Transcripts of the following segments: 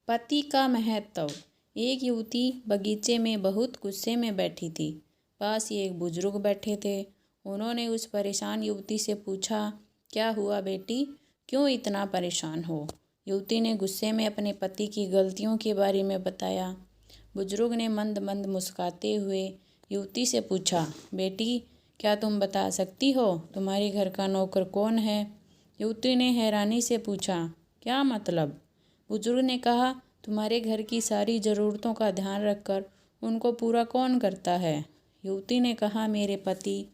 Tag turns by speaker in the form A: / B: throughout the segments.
A: पति का महत्व। एक युवती बगीचे में बहुत गुस्से में बैठी थी। पास ही एक बुजुर्ग बैठे थे। उन्होंने उस परेशान युवती से पूछा, क्या हुआ बेटी, क्यों इतना परेशान हो? युवती ने गुस्से में अपने पति की गलतियों के बारे में बताया। बुजुर्ग ने मंद मंद मुस्कुराते हुए युवती से पूछा, बेटी क्या तुम बता सकती हो तुम्हारे घर का नौकर कौन है? युवती ने हैरानी से पूछा, क्या मतलब? बुजुर्ग ने कहा, तुम्हारे घर की सारी ज़रूरतों का ध्यान रखकर उनको पूरा कौन करता है? युवती ने कहा, मेरे पति।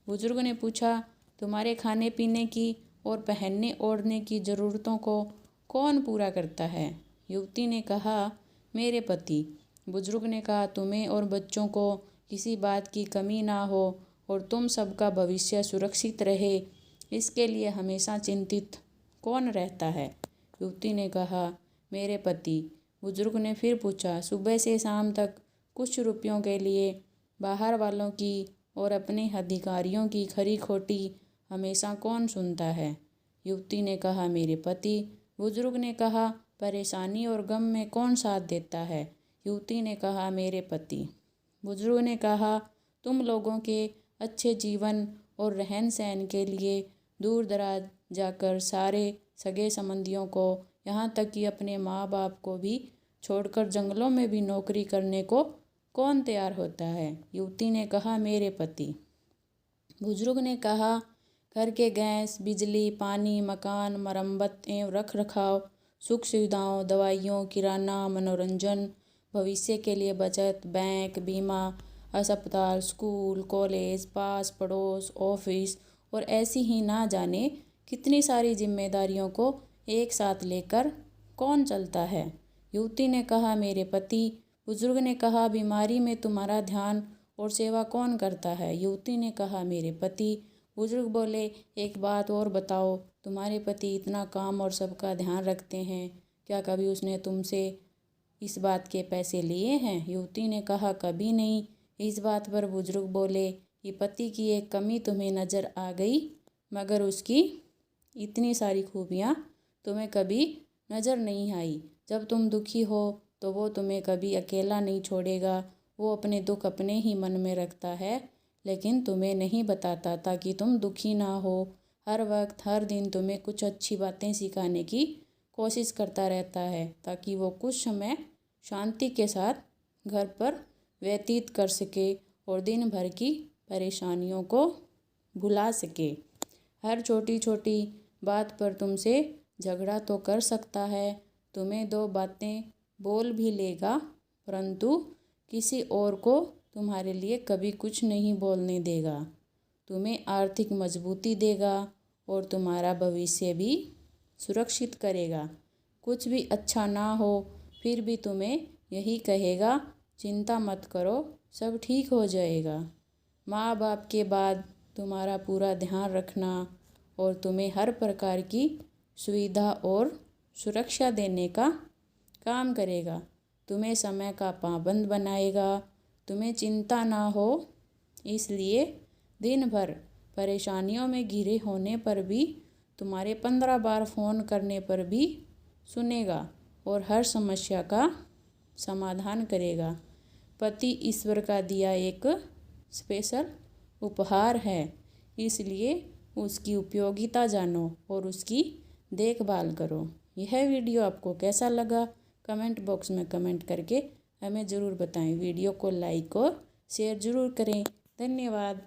A: बुजुर्ग ने पूछा, तुम्हारे खाने पीने की और पहनने ओढ़ने की ज़रूरतों को कौन पूरा करता है? युवती ने कहा, मेरे पति। बुजुर्ग ने कहा, तुम्हें और बच्चों को किसी बात की कमी ना हो और तुम सबका भविष्य सुरक्षित रहे, इसके लिए हमेशा चिंतित कौन रहता है? युवती ने कहा, मेरे पति। बुजुर्ग ने फिर पूछा, सुबह से शाम तक कुछ रुपयों के लिए बाहर वालों की और अपने अधिकारियों की खरी खोटी हमेशा कौन सुनता है? युवती ने कहा, मेरे पति। बुजुर्ग ने कहा, परेशानी और गम में कौन साथ देता है? युवती ने कहा, मेरे पति। बुजुर्ग ने कहा, तुम लोगों के अच्छे जीवन और रहन सहन के लिए दूर दराज जाकर सारे सगे संबंधियों को, यहाँ तक कि अपने माँ बाप को भी छोड़कर जंगलों में भी नौकरी करने को कौन तैयार होता है? युवती ने कहा, मेरे पति। बुजुर्ग ने कहा, घर के गैस, बिजली, पानी, मकान, मरम्मत एवं रख रखाव, सुख सुविधाओं, दवाइयों, किराना, मनोरंजन, भविष्य के लिए बचत, बैंक, बीमा, अस्पताल, स्कूल, कॉलेज, पास पड़ोस, ऑफिस और ऐसी ही ना जाने कितनी सारी जिम्मेदारियों को एक साथ लेकर कौन चलता है? युवती ने कहा, मेरे पति। बुजुर्ग ने कहा, बीमारी में तुम्हारा ध्यान और सेवा कौन करता है? युवती ने कहा, मेरे पति। बुजुर्ग बोले, एक बात और बताओ, तुम्हारे पति इतना काम और सबका ध्यान रखते हैं, क्या कभी उसने तुमसे इस बात के पैसे लिए हैं? युवती ने कहा, कभी नहीं। इस बात पर बुजुर्ग बोले, ये पति की एक कमी तुम्हें नज़र आ गई, मगर उसकी इतनी सारी खूबियाँ तुम्हें कभी नज़र नहीं आई। जब तुम दुखी हो तो वो तुम्हें कभी अकेला नहीं छोड़ेगा। वो अपने दुख अपने ही मन में रखता है, लेकिन तुम्हें नहीं बताता ताकि तुम दुखी ना हो। हर वक्त हर दिन तुम्हें कुछ अच्छी बातें सिखाने की कोशिश करता रहता है, ताकि वो कुछ समय शांति के साथ घर पर व्यतीत कर सके और दिन भर की परेशानियों को भुला सके। हर छोटी छोटी बात पर तुमसे झगड़ा तो कर सकता है, तुम्हें दो बातें बोल भी लेगा, परंतु किसी और को तुम्हारे लिए कभी कुछ नहीं बोलने देगा। तुम्हें आर्थिक मजबूती देगा और तुम्हारा भविष्य भी सुरक्षित करेगा। कुछ भी अच्छा ना हो फिर भी तुम्हें यही कहेगा, चिंता मत करो, सब ठीक हो जाएगा। माँ बाप के बाद तुम्हारा पूरा ध्यान रखना और तुम्हें हर प्रकार की सुविधा और सुरक्षा देने का काम करेगा। तुम्हें समय का पाबंद बनाएगा। तुम्हें चिंता ना हो, इसलिए दिन भर परेशानियों में घिरे होने पर भी तुम्हारे 15 बार फ़ोन करने पर भी सुनेगा और हर समस्या का समाधान करेगा। पति ईश्वर का दिया एक स्पेशल उपहार है, इसलिए उसकी उपयोगिता जानो और उसकी देखभाल करो। यह वीडियो आपको कैसा लगा कमेंट बॉक्स में कमेंट करके हमें ज़रूर बताएं। वीडियो को लाइक और शेयर ज़रूर करें। धन्यवाद।